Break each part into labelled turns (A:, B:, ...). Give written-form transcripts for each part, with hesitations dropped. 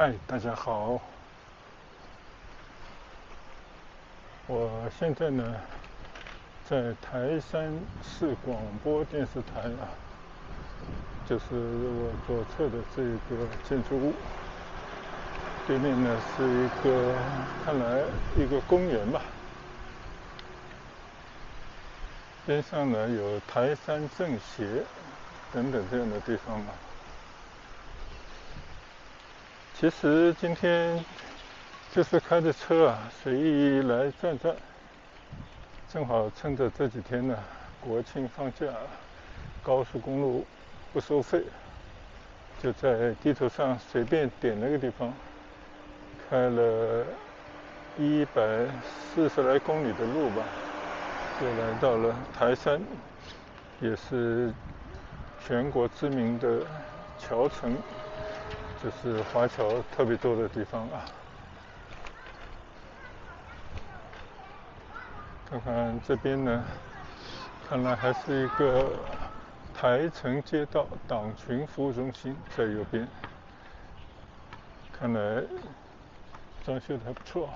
A: 嗨，大家好。我现在呢，在台山市广播电视台就是我左侧的这个建筑物，对面呢是一个看来一个公园吧，边上呢有台山政协等等这样的地方其实今天就是开着车随意来转转，正好趁着这几天呢国庆放假，高速公路不收费，就在地图上随便点了个地方，开了140来公里的路吧，就来到了台山，也是全国知名的侨城，就是华侨特别多的地方看看这边呢，看来还是一个台城街道党群服务中心在右边，看来装修的还不错。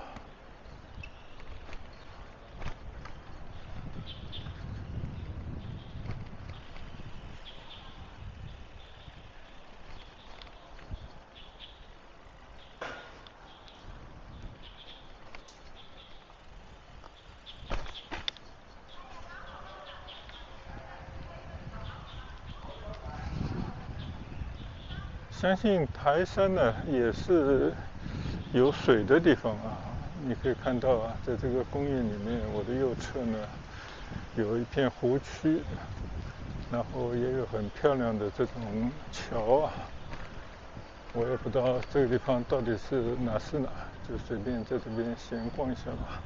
A: 相信台山呢也是有水的地方你可以看到在这个公园里面，我的右侧呢有一片湖区，然后也有很漂亮的这种桥我也不知道这个地方到底是哪，就随便在这边闲逛一下吧。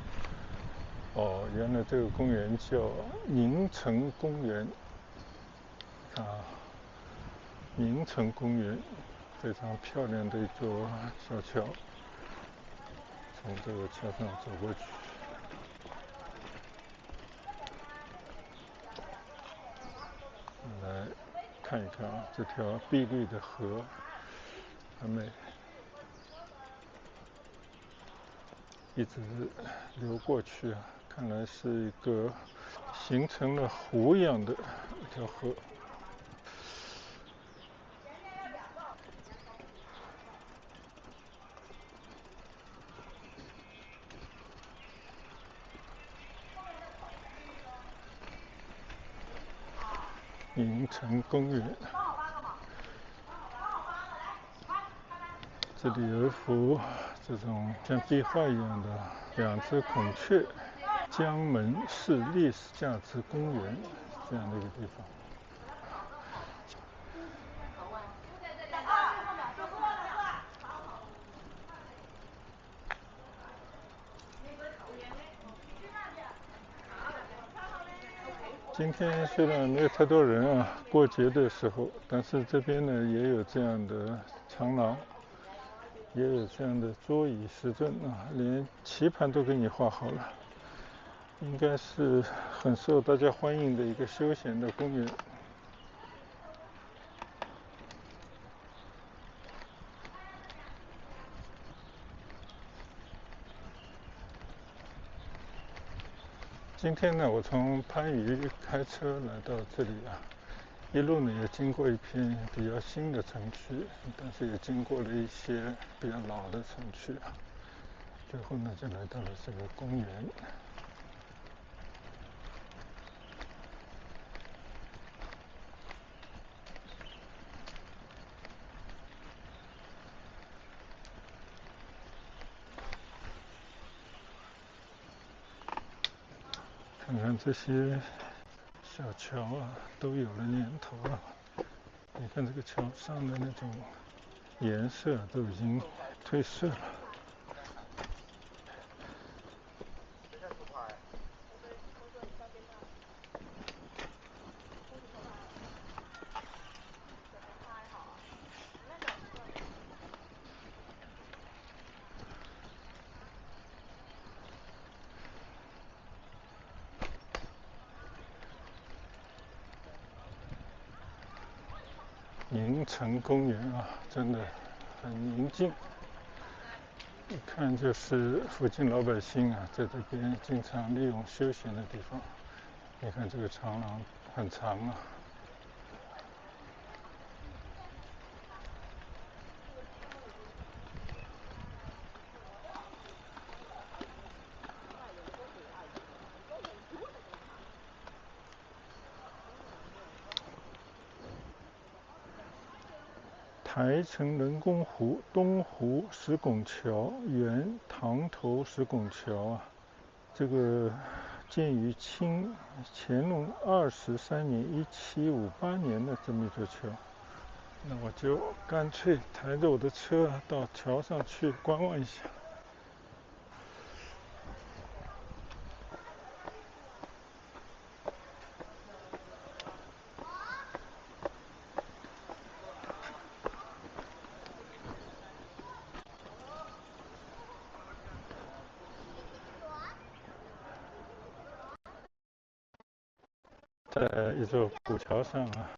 A: 原来这个公园叫宁城公园宁城公园，非常漂亮的一座小桥，从这个桥上走过去，来看一看这条碧绿的河，很美，一直流过去看来是一个形成了湖一样的一条河。宁城公园，这里有一幅这种像壁画一样的2只孔雀，江门市历史价值公园这样的一个地方。今天虽然没有太多人过节的时候，但是这边呢也有这样的长廊，也有这样的桌椅石凳连棋盘都给你画好了，应该是很受大家欢迎的一个休闲的公园。今天呢，我从番禺开车来到这里一路呢也经过一片比较新的城区，但是也经过了一些比较老的城区最后呢就来到了这个公园。看看这些小桥都有了年头了，你看这个桥上的那种颜色都已经褪色了。宁城公园真的很宁静。一看就是附近老百姓啊，在这边经常利用休闲的地方。你看这个长廊很长啊。台城人工湖、东湖石拱桥、原塘头石拱桥啊，这个建于乾隆23年1758年的这么一座桥。那我就干脆抬着我的车到桥上去观望一下。在一座古桥上啊，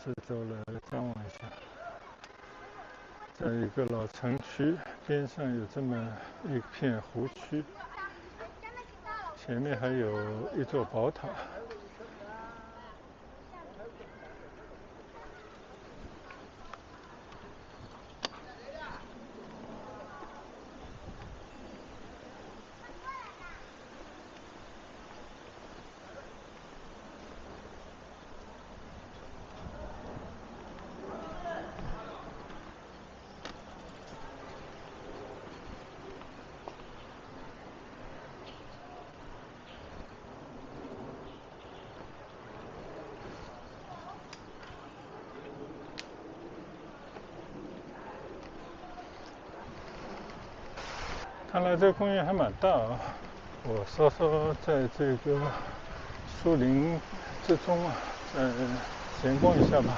A: 四周来张望一下。在一个老城区边上有这么一片湖区，前面还有一座宝塔。看来这个公园还蛮大啊！我稍稍在这个树林之中啊，闲逛一下吧。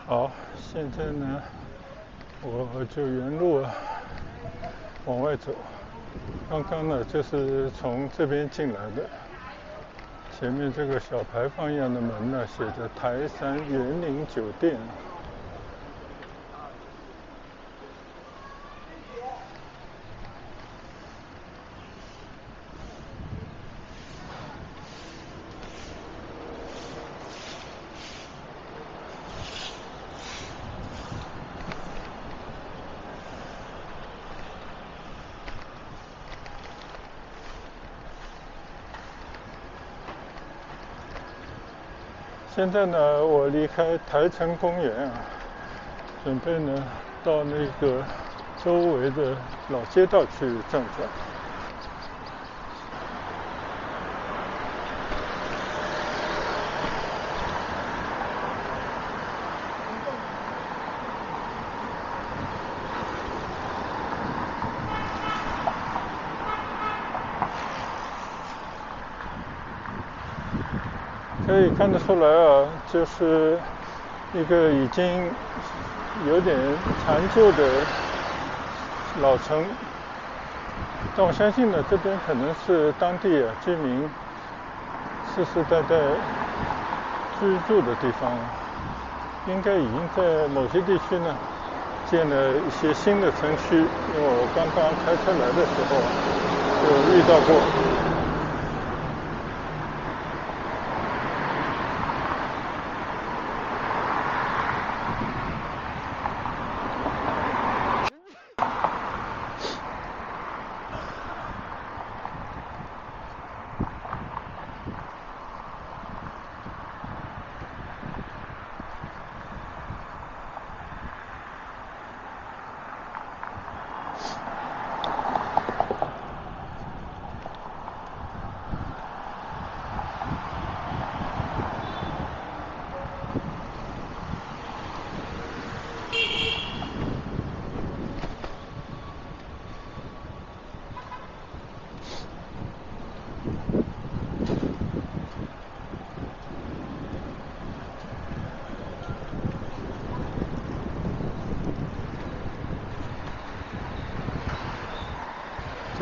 A: 好，现在呢，我就原路往外走。刚刚呢，就是从这边进来的。前面这个小牌坊一样的门呢，写着台山园林酒店。现在呢，我离开台城公园啊，准备呢到那个周围的老街道去转转。可以看得出来啊，就是一个已经有点残旧的老城，但我相信呢，这边可能是当地居民世世代代居住的地方，应该已经在某些地区呢建了一些新的城区，因为我刚刚开车来的时候就遇到过。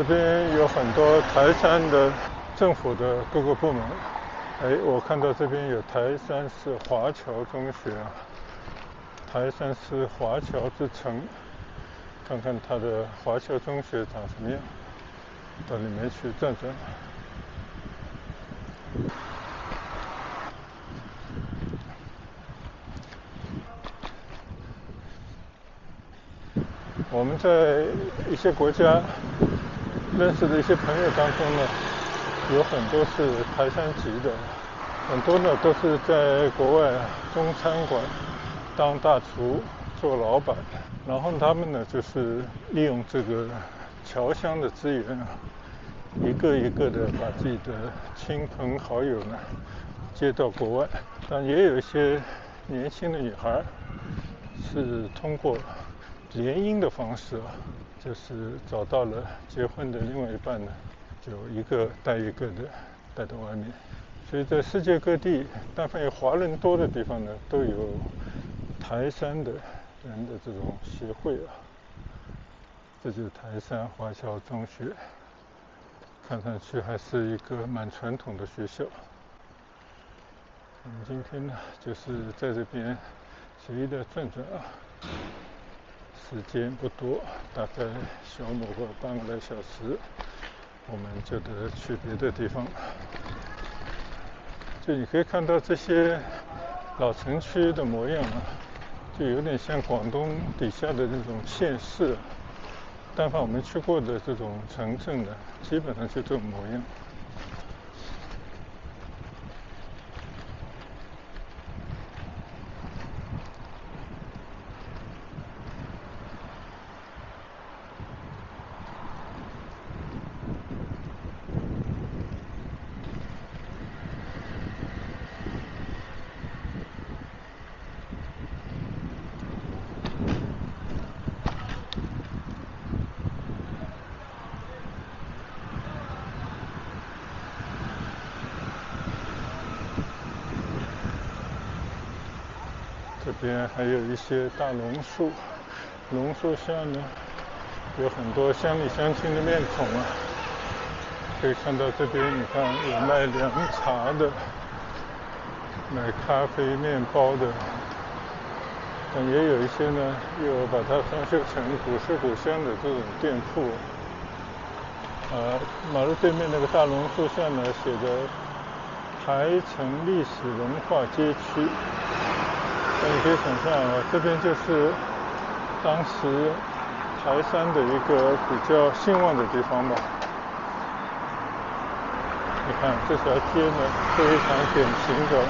A: 这边有很多台山的政府的各个部门。我看到这边有台山市华侨中学啊，台山市华侨之城，看看它的华侨中学长什么样，到里面去转转。我们在一些国家认识的一些朋友当中呢，有很多是台山籍的，很多呢都是在国外中餐馆当大厨做老板，然后他们呢就是利用这个侨乡的资源啊，一个一个的把自己的亲朋好友呢接到国外。但也有一些年轻的女孩是通过联姻的方式啊，就是找到了结婚的另外一半呢，就一个带一个的带到外面。所以在世界各地，但凡有华人多的地方呢，都有台山的人的这种协会啊。这就是台山华侨中学，看上去还是一个蛮传统的学校。我们今天呢，就是在这边随意的转转啊。时间不多，大概消磨个半个来小时，我们就得去别的地方。就你可以看到这些老城区的模样啊，就有点像广东底下的那种县市，但凡我们去过的这种城镇呢，基本上就这种模样。这边还有一些大榕树，榕树下呢有很多乡里乡亲的面孔啊。可以看到这边，你看有卖凉茶的，卖咖啡、面包的，但也有一些呢又把它装修成古色古香的这种店铺。马路对面那个大榕树下呢写着台城历史文化街区。那你可以想象啊，这边就是当时台山的一个比较兴旺的地方吧。你看这条街呢，非常典型的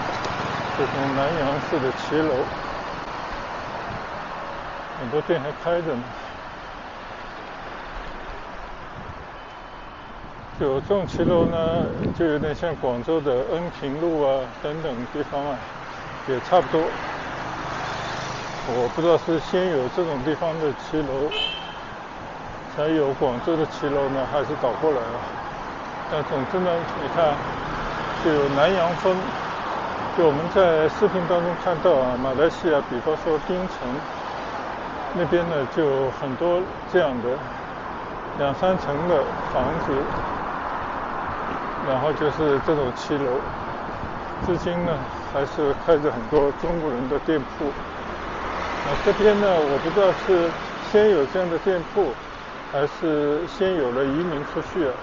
A: 这种南洋式的骑楼，很多店还开着呢。就这种骑楼呢，就有点像广州的恩平路啊等等地方啊，也差不多。我不知道是先有这种地方的骑楼，才有广州的骑楼呢，还是倒过来了。但总之呢，你看就有南洋风。就我们在视频当中看到啊，马来西亚比方说槟城那边呢，就有很多这样的2、3层的房子，然后就是这种骑楼，至今呢还是开着很多中国人的店铺。这边呢，我不知道是先有这样的店铺，还是先有了移民出去啊，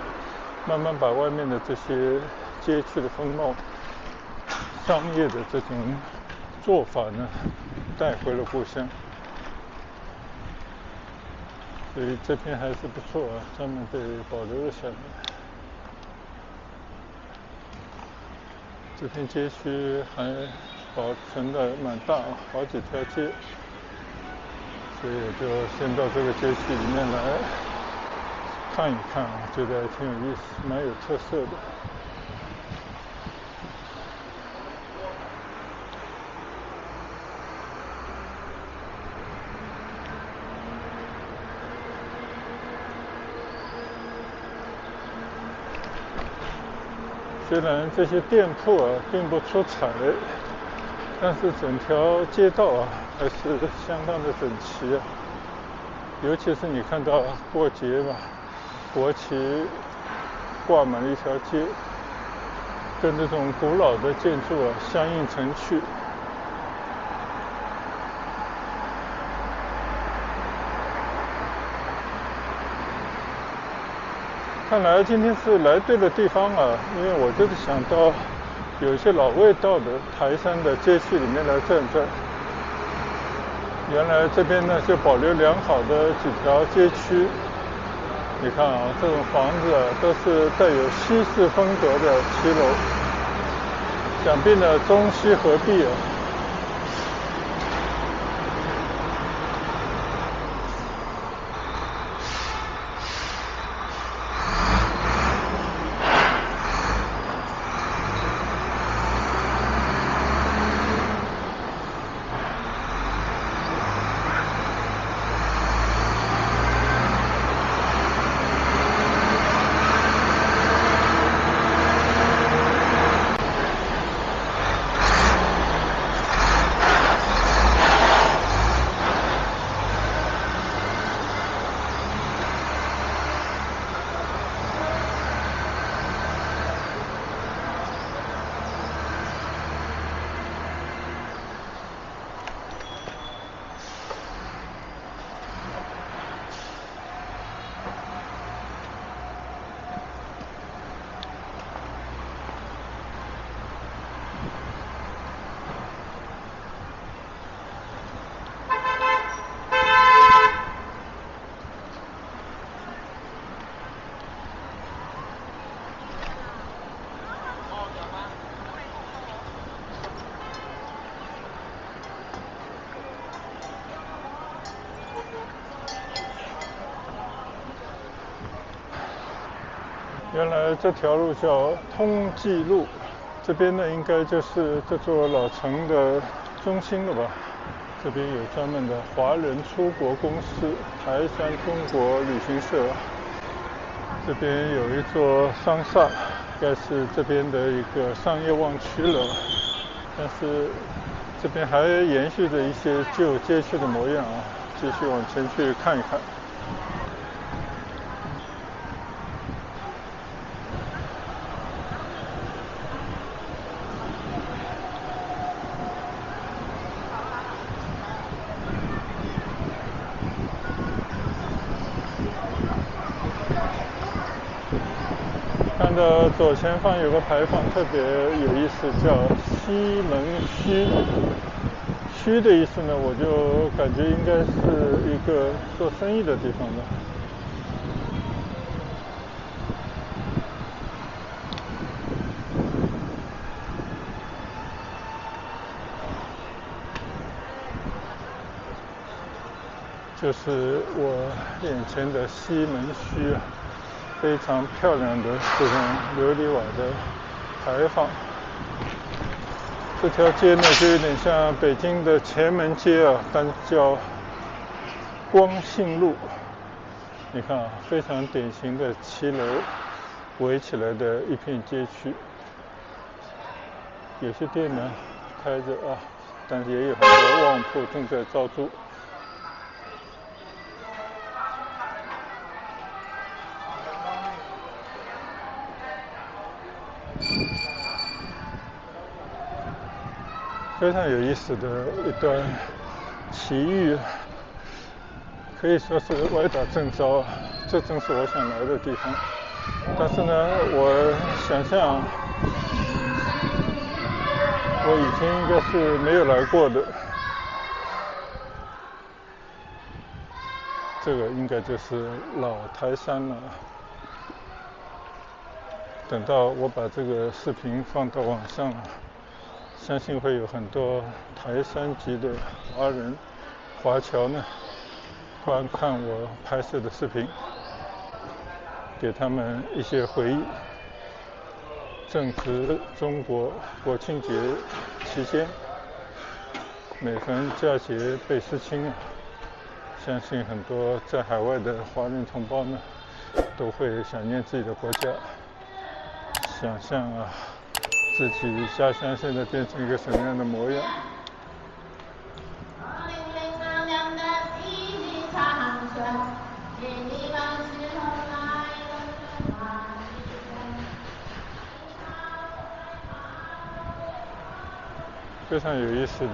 A: 慢慢把外面的这些街区的风貌、商业的这种做法呢带回了故乡。所以这边还是不错啊，他们被保留了下来。这片街区还保存的蛮大，好几条街，所以我就先到这个街区里面来看一看啊，觉得还挺有意思，蛮有特色的。虽然这些店铺啊并不出彩，但是整条街道啊还是相当的整齐啊。尤其是你看到过节嘛，国旗挂满了一条街，跟这种古老的建筑相映成趣。看来今天是来对了地方啊，因为我就是想到有一些老味道的台山的街区里面来转转。原来这边呢就保留良好的几条街区，你看啊，这种房子都是带有西式风格的骑楼，想必呢中西合璧啊。原来这条路叫通济路，这边呢应该就是这座老城的中心了吧。这边有专门的华人出国公司台山中国旅行社，这边有一座商厦，应该是这边的一个商业旺区了，但是这边还延续着一些旧街区的模样啊，继续往前去看一看。看到左前方有个牌坊特别有意思，叫西门墟。墟的意思呢，我就感觉应该是一个做生意的地方吧。就是我眼前的西门墟啊，非常漂亮的这种琉璃瓦的牌坊。这条街呢就有点像北京的前门街啊，但叫光信路。你看啊，非常典型的骑楼围起来的一片街区。有些店呢开着啊，但是也有很多旺铺正在招租。非常有意思的一段奇遇，可以说是歪打正着，这正是我想来的地方。但是呢，我想象我以前应该是没有来过的。这个应该就是老台山了。等到我把这个视频放到网上，相信会有很多台山籍的华人华侨呢观看我拍摄的视频，给他们一些回忆。正值中国国庆节期间，每逢佳节倍思亲啊，相信很多在海外的华人同胞呢都会想念自己的国家，想象啊自己家乡现在变成一个什么样的模样。非常有意思的。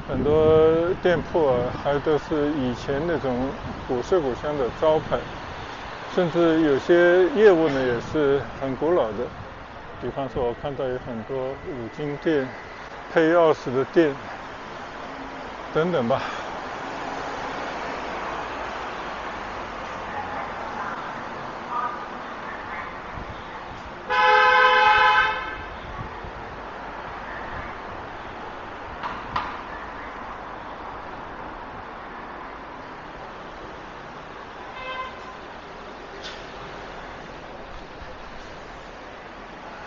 A: 很多店铺啊，还都是以前那种古色古香的招牌，甚至有些业务呢也是很古老的。比方说，我看到有很多五金店、配钥匙的店等等吧。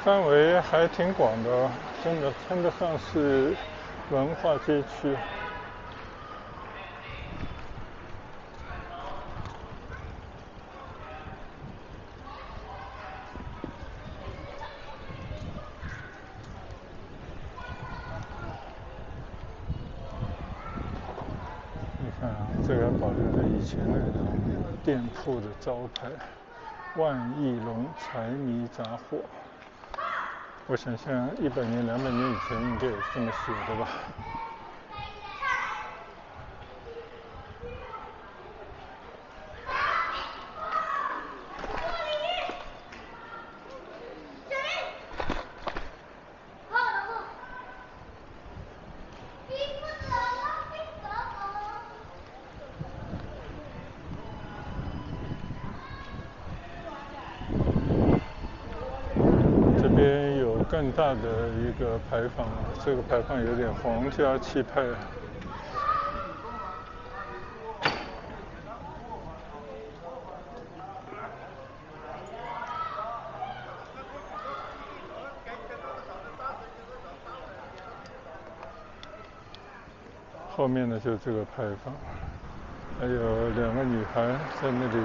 A: 范围还挺广的，真的称得上是文化街区。你看啊，这个保留着以前那种店铺的招牌，万亿隆财迷杂货。我想象100年、200年以前应该也是这么写的吧。这边有更大的一个牌坊，这个牌坊有点皇家气派啊。后面呢就是这个牌坊，还有2个女孩在那里，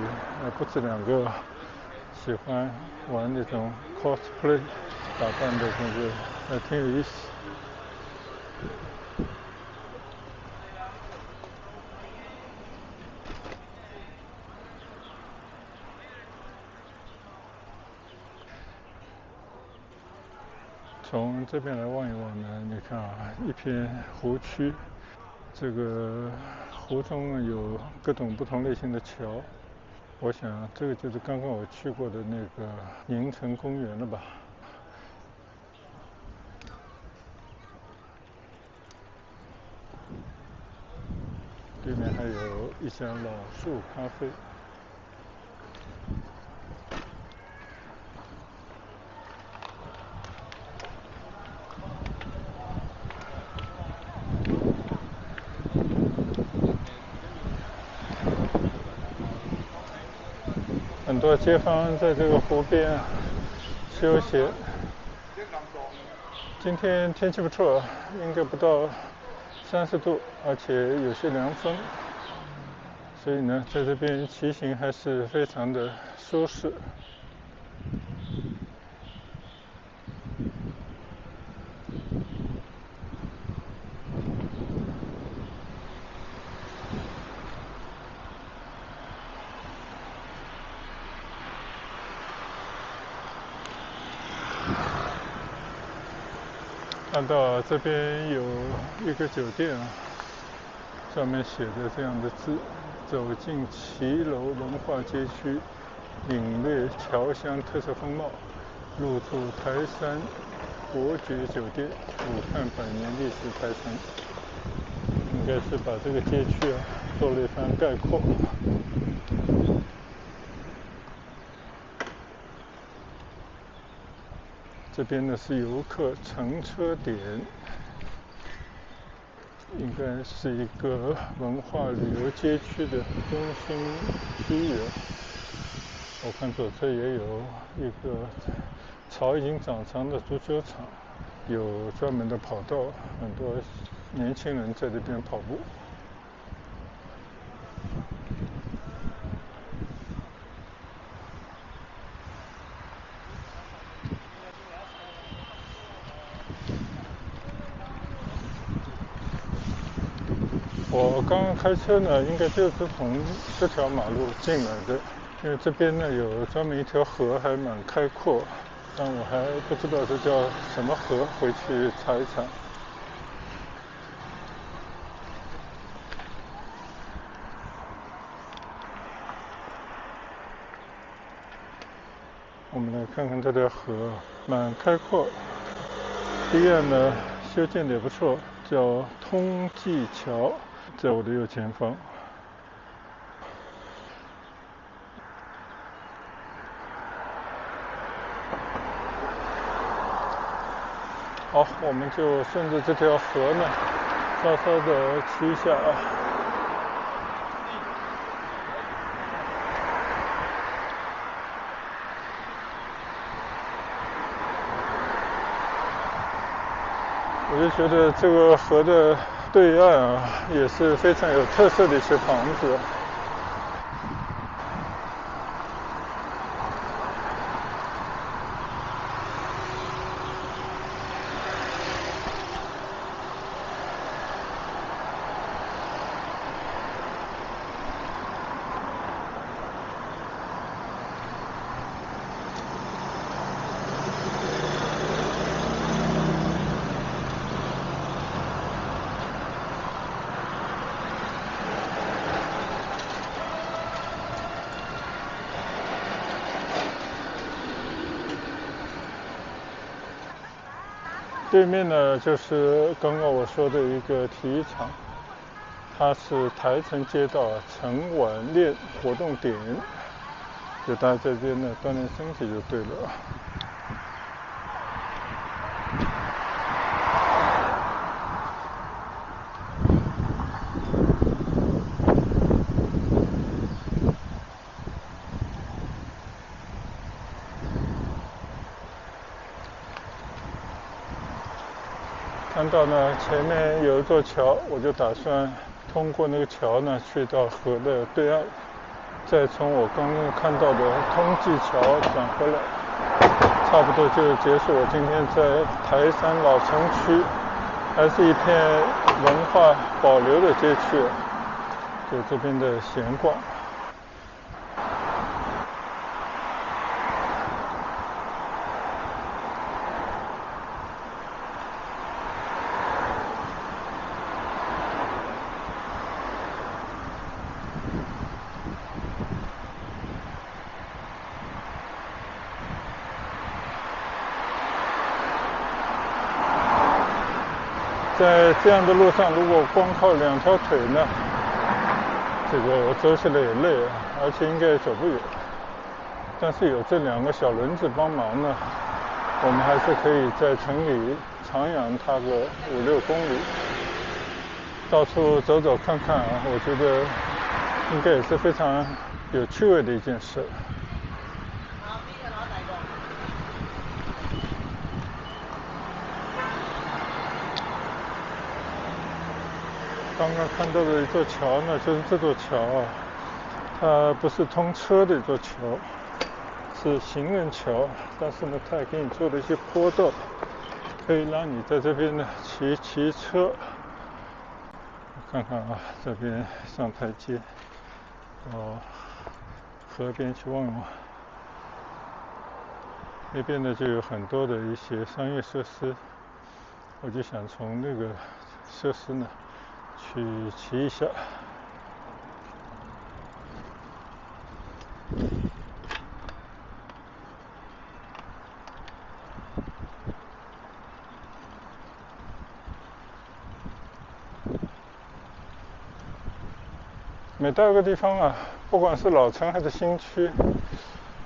A: 不止2个，喜欢玩那种 cosplay 打扮的，这个还挺有意思。从这边来望一望呢，你看啊，一片湖区，这个湖中有各种不同类型的桥。我想这个就是刚刚我去过的那个宁城公园了吧。对面还有一家老树咖啡。很多街坊在这个湖边休闲。今天天气不错，应该不到30度，而且有些凉风，所以呢，在这边骑行还是非常的舒适。看到这边有一个酒店啊，上面写着这样的字：走进骑楼文化街区，领略侨乡特色风貌，入住台山伯爵酒店，俯瞰100年历史台城。应该是把这个街区啊做了一番概括。这边呢是游客乘车点，应该是一个文化旅游街区的中心区域。我看左侧也有一个草已经长长的足球场，有专门的跑道，很多年轻人在这边跑步。我刚刚开车呢，应该就是从这条马路进来的，因为这边呢有专门一条河，还蛮开阔，但我还不知道这叫什么河，回去查一查。我们来看看这条河，蛮开阔。堤岸呢修建的也不错，叫通济桥，在我的右前方。好，我们就顺着这条河呢，稍稍的骑一下啊。我就觉得这个河的对岸啊，也是非常有特色的一些房子。对面呢，就是刚刚我说的一个体育场，它是台城街道晨晚练活动点，就大家在这边呢锻炼身体就对了。看到呢，前面有一座桥，我就打算通过那个桥呢，去到河的对岸，再从我刚刚看到的通济桥转回来，差不多就结束我今天在台山老城区，还是一片文化保留的街区，就这边的闲逛。在这样的路上，如果光靠两条腿呢，这个走起来也累啊，而且应该也走不远。但是有这两个小轮子帮忙呢，我们还是可以在城里徜徉它个5-6公里，到处走走看看啊，我觉得应该也是非常有趣味的一件事。刚刚看到的一座桥呢，就是这座桥啊，它不是通车的一座桥，是行人桥，但是呢，它也给你做了一些坡道，可以让你在这边呢骑车。看看啊，这边上台阶，到河边去望望。那边呢就有很多的一些商业设施，我就想从那个设施呢去骑一下。每到一个地方啊，不管是老城还是新区，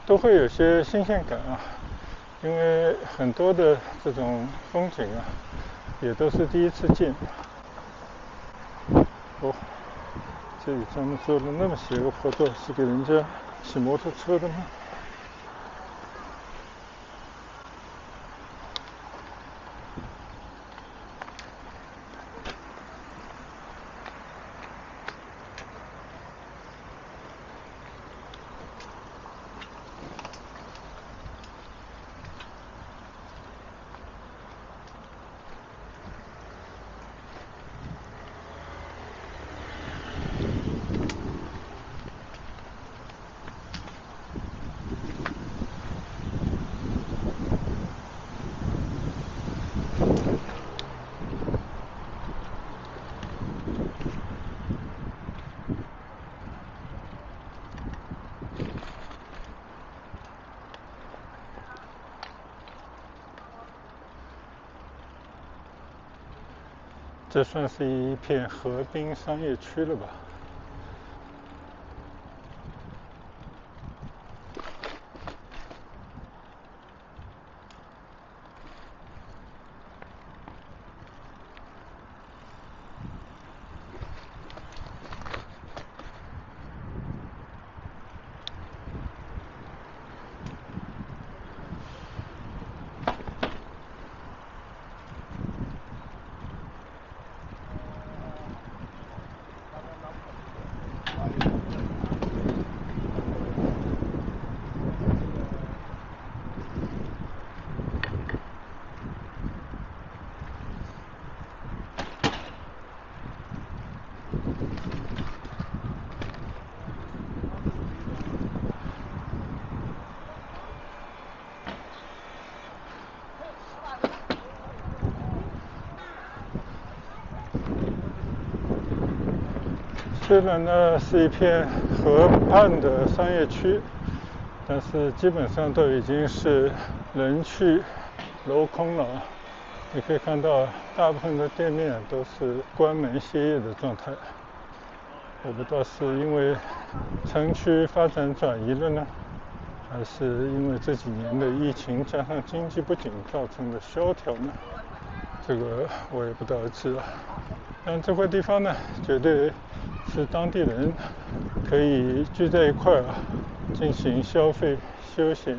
A: 都会有些新鲜感啊，因为很多的这种风景啊，也都是第一次见。哦，这里专门做了那么些个坡道，是给人家骑摩托车的吗？这算是一片河滨商业区了吧。虽然呢是一片河畔的商业区，但是基本上都已经是人去楼空了。你可以看到大部分的店面都是关门歇业的状态。我不知道是因为城区发展转移了呢，还是因为这几年的疫情加上经济不景造成的萧条呢？这个我也不得而知啊。但这块地方呢，绝对是当地人可以聚在一块啊，进行消费、休闲，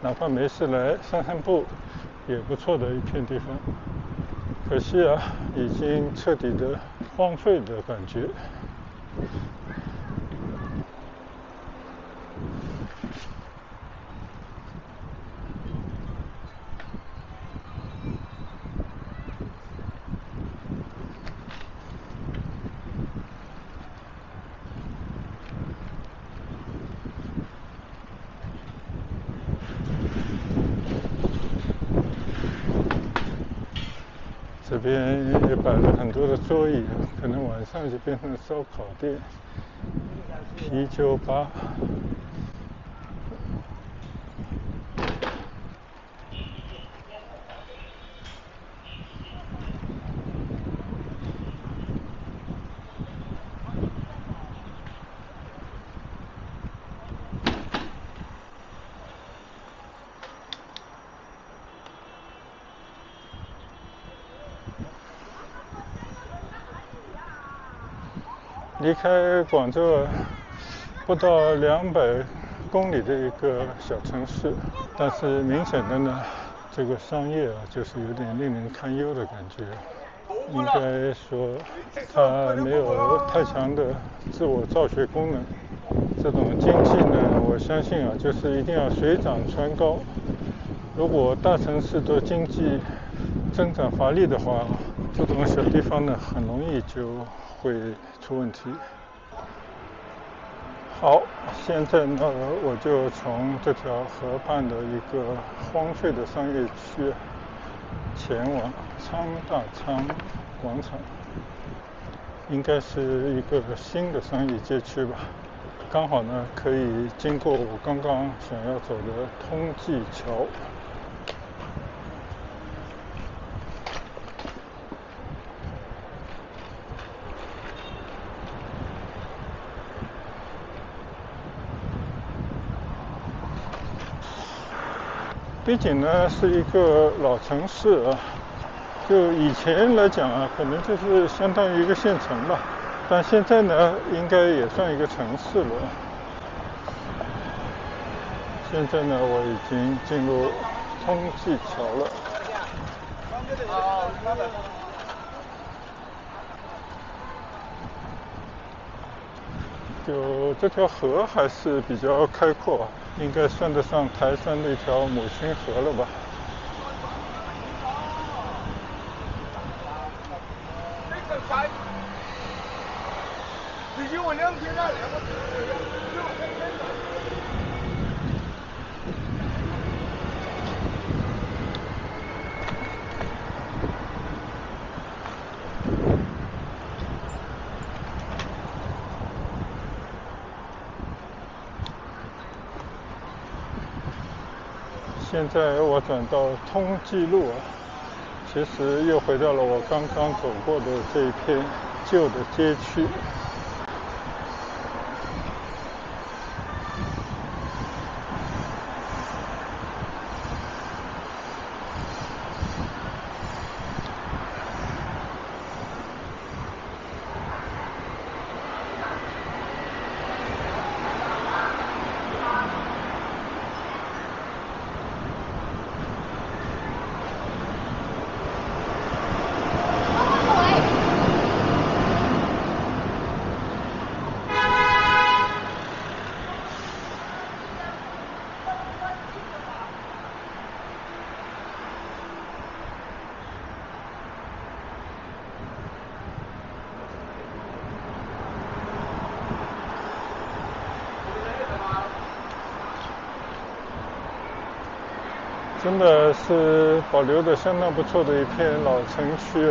A: 哪怕没事来散散步，也不错的一片地方。可惜啊，已经彻底的荒废的感觉。这边也摆了很多的桌椅，可能晚上就变成烧烤店、啤酒吧。离开广州不到200公里的一个小城市，但是明显的呢，这个商业啊，就是有点令人堪忧的感觉。应该说，它没有太强的自我造血功能。这种经济呢，我相信啊，就是一定要水涨船高。如果大城市的经济增长乏力的话，这种小地方呢，很容易就会出问题。好，现在呢，我就从这条河畔的一个荒废的商业区前往昌大昌广场，应该是一个新的商业街区吧。刚好呢，可以经过我刚刚想要走的通济桥。毕竟呢是一个老城市啊，就以前来讲啊，可能就是相当于一个县城吧，但现在呢，应该也算一个城市了。现在呢，我已经进入通济桥了。就这条河还是比较开阔，应该算得上台山的一条母亲河了吧。你给我2天了，现在我转到通济路啊，其实又回到了我刚刚走过的这一片旧的街区。真的是保留的相当不错的一片老城区，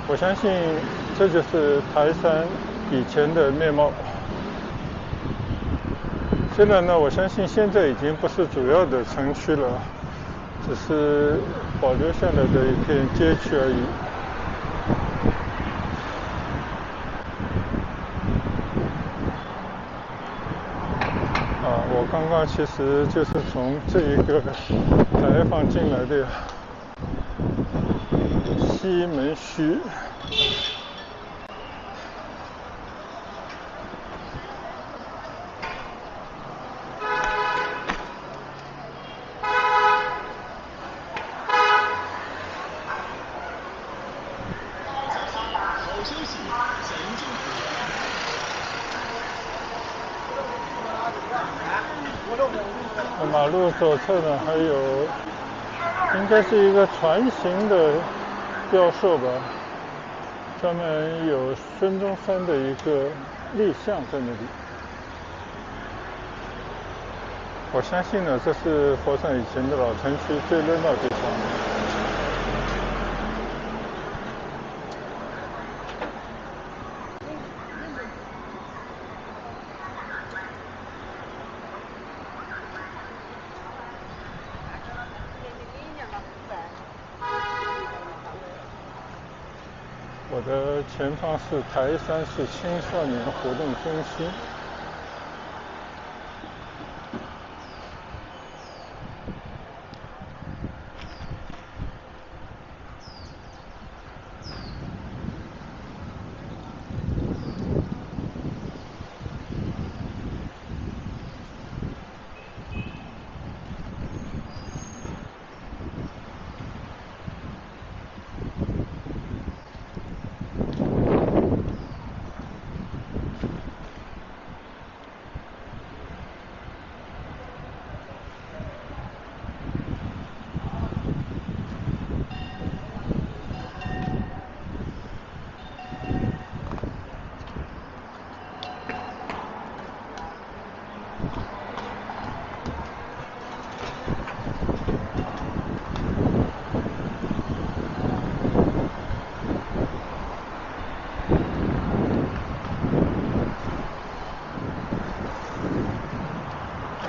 A: 我相信这就是台山以前的面貌。虽然呢，我相信现在已经不是主要的城区了，只是保留下来的一片街区而已。我刚刚其实就是从这一个牌坊进来的西门区。马路左侧呢，还有应该是一个船形的雕塑吧，上面有孙中山的一个立像在那里。我相信呢，这是佛山以前的老城区最热闹的地方。我的前方是台山市青少年活动中心。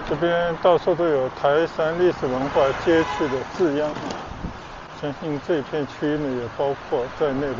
A: 这边到处都有台山历史文化街区的字样，相信这片区域呢也包括在内的。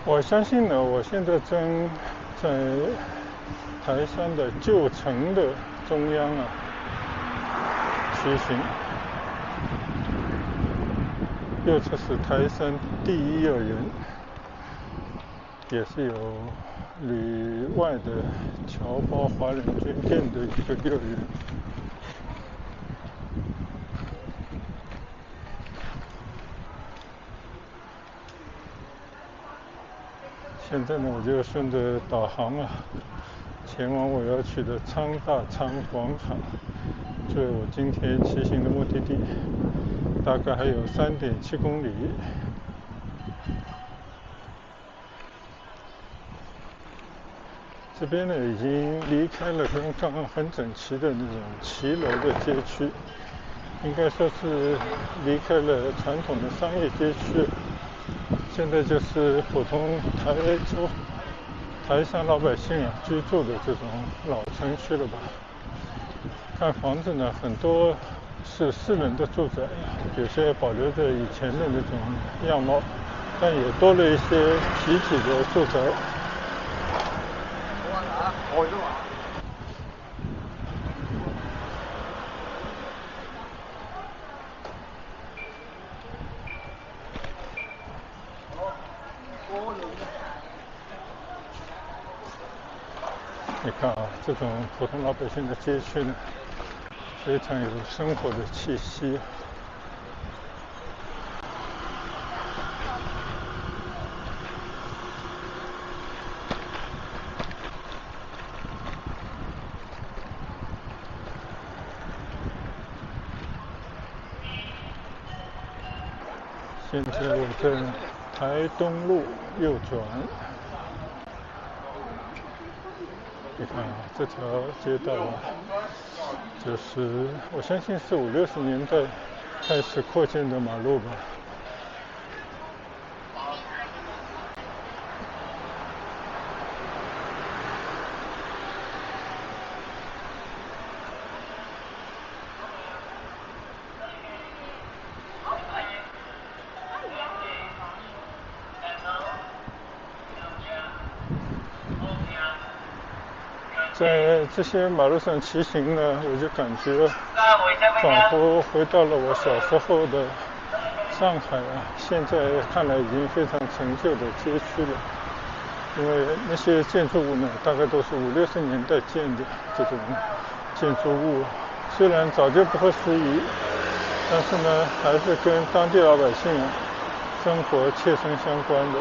A: 我相信呢，我现在正在台山的旧城的中央骑行。右侧是台山第一幼儿园，也是有旅外的侨胞华人捐建的一个幼儿园。现在呢，我就顺着导航啊，前往我要去的昌大昌广场，作为我今天骑行的目的地，大概还有3.7公里。这边呢已经离开了刚刚很整齐的那种骑楼的街区，应该说是离开了传统的商业街区，现在就是普通台山老百姓啊居住的这种老城区了吧。看房子呢，很多是私人的住宅，有些保留着以前的那种样貌，但也多了一些集体的住宅。你看啊，这种普通老百姓的街区呢，非常有生活的气息。现在我在台东路右转。你看啊，这条街道啊，就是我相信是50、60年代开始扩建的马路吧。在这些马路上骑行呢，我就感觉仿佛回到了我小时候的上海啊，现在看来已经非常陈旧的街区了。因为那些建筑物呢，大概都是50、60年代建的这种建筑物，虽然早就不合时宜，但是呢，还是跟当地老百姓啊生活切身相关的。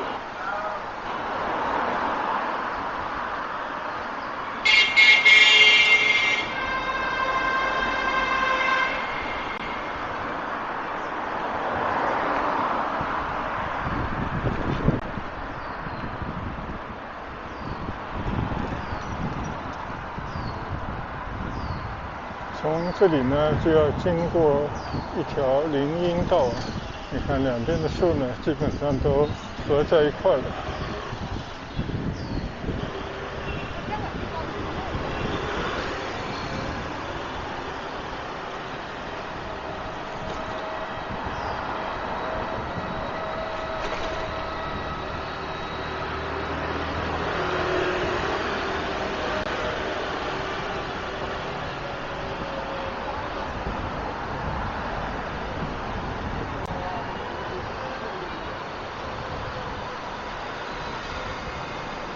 A: 从这里呢，就要经过一条林荫道，你看两边的树呢，基本上都合在一块了。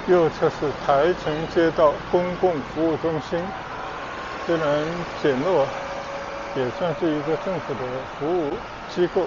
A: 右侧是台城街道公共服务中心，虽然简陋，也算是一个政府的服务机构。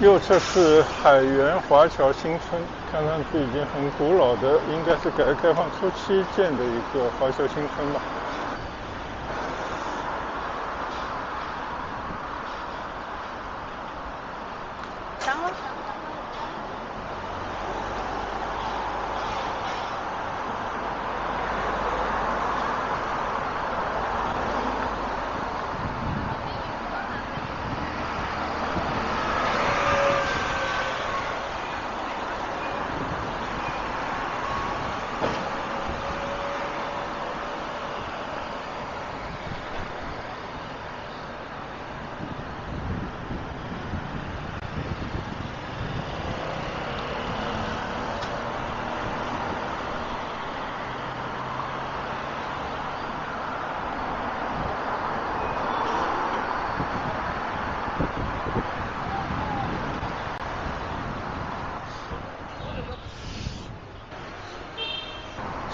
A: 右侧是海源华侨新村，看上去已经很古老的，应该是改革开放初期建的一个华侨新村吧。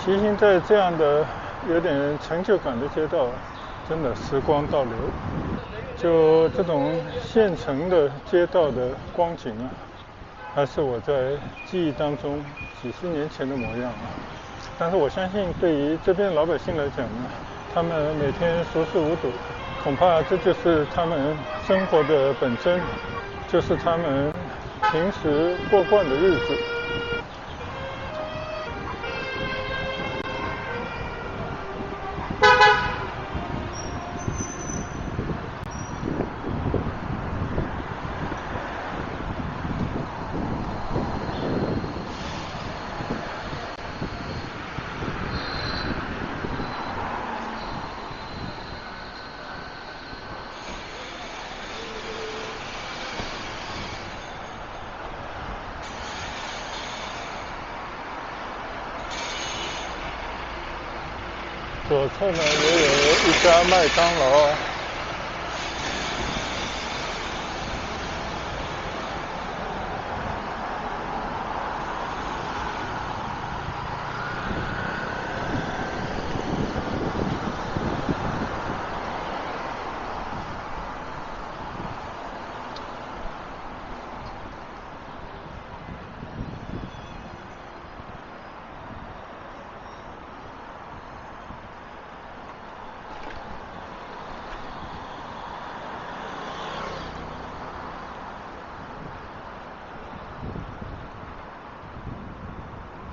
A: 骑行在这样的有点成就感的街道，真的时光倒流。就这种县城的街道的光景啊，还是我在记忆当中几十年前的模样啊。但是我相信，对于这边老百姓来讲呢，他们每天熟视无睹，恐怕这就是他们生活的本真，就是他们平时过惯的日子。左侧呢也有一家麦当劳。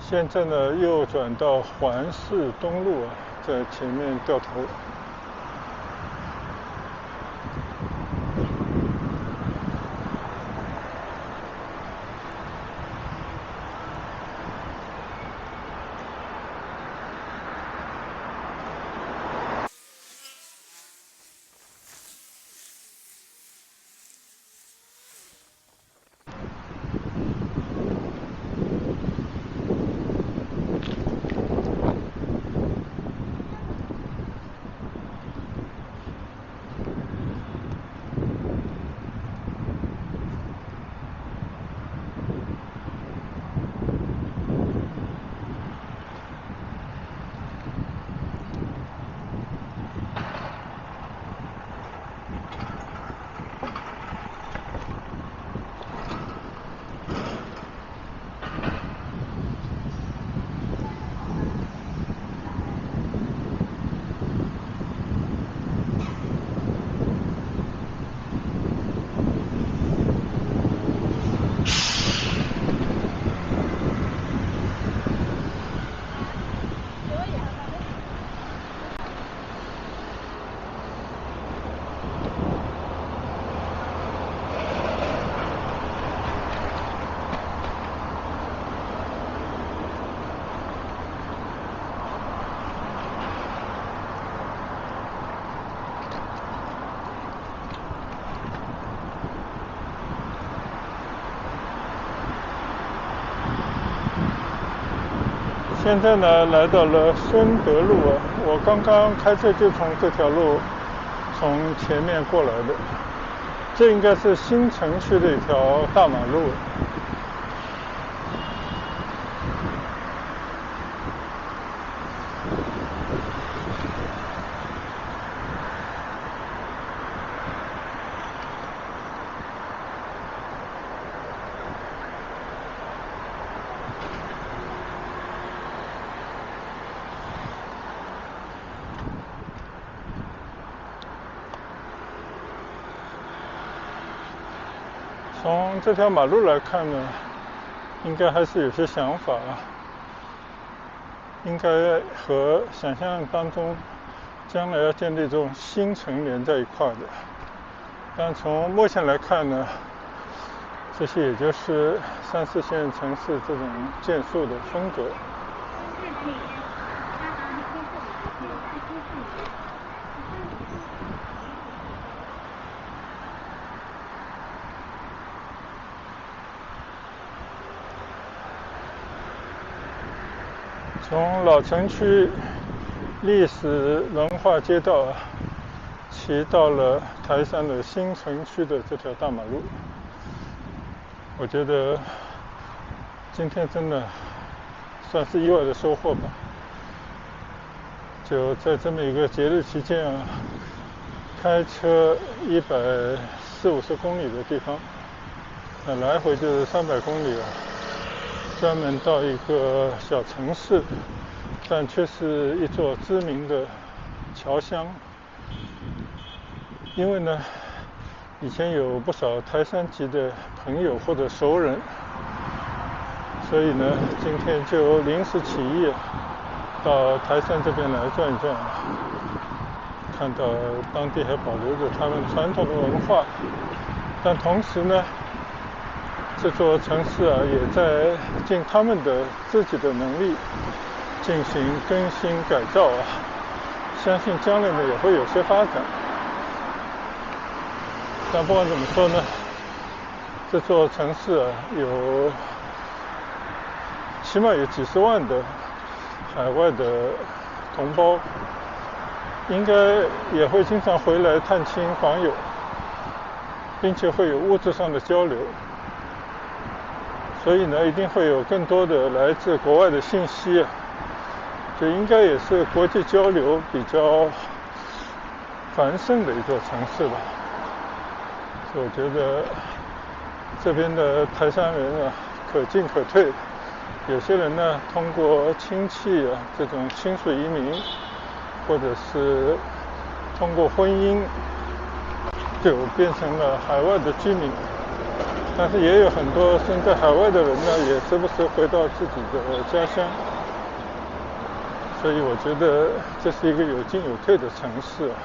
A: 现在呢，右转到环市东路啊，在前面掉头。现在呢，来到了孙德路啊，我刚刚开车就从这条路从前面过来的，这应该是新城区的一条大马路。从这条马路来看呢，应该还是有些想法啊，应该和想象当中将来要建立这种新城连在一块的。但从目前来看呢，这些也就是3、4线城市这种建筑的风格。从老城区历史文化街道啊，骑到了台山的新城区的这条大马路，我觉得今天真的算是意外的收获吧。就在这么一个节日期间啊，开车140-150公里的地方，来回就是300公里啊，专门到一个小城市，但却是一座知名的侨乡。因为呢，以前有不少台山籍的朋友或者熟人，所以呢，今天就临时起意到台山这边来转一转，看到当地还保留着他们传统的文化，但同时呢，这座城市啊也在尽他们的自己的能力进行更新改造啊，相信将来呢也会有些发展。但不管怎么说呢，这座城市啊起码有几十万的海外的同胞，应该也会经常回来探亲访友，并且会有物质上的交流，所以呢，一定会有更多的来自国外的信息啊，这应该也是国际交流比较繁盛的一座城市吧。所以我觉得这边的台山人啊，可进可退。有些人呢，通过亲戚啊这种亲属移民，或者是通过婚姻，就变成了海外的居民。但是也有很多身在海外的人呢，也时不时回到自己的家乡。所以我觉得这是一个有进有退的城市啊，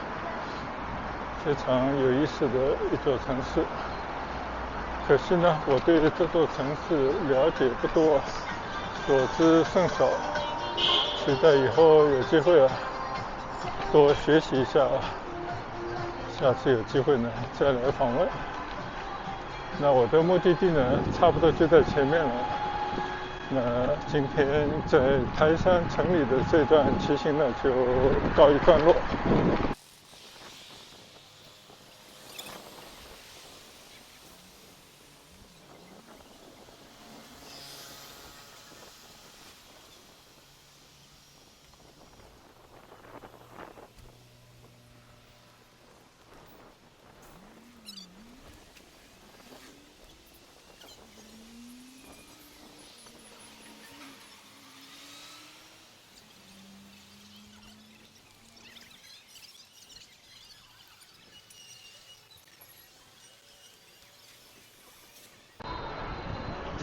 A: 非常有意思的一座城市。可惜呢，我对这座城市了解不多，所知甚少，期待以后有机会啊，多学习一下啊，下次有机会呢再来访问。那我的目的地呢，差不多就在前面了。那今天在台山城里的这段骑行呢，就告一段落。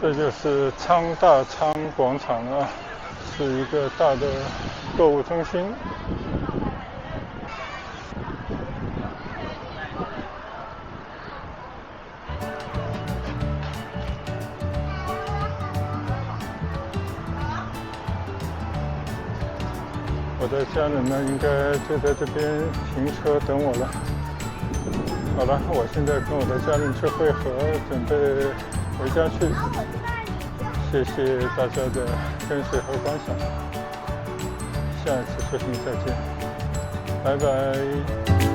A: 这就是昌大昌广场啊，是一个大的购物中心。我的家人呢，应该就在这边停车等我了。好了，我现在跟我的家人去会合，准备回家去。谢谢大家的跟随和观赏，下一次视频再见，拜拜。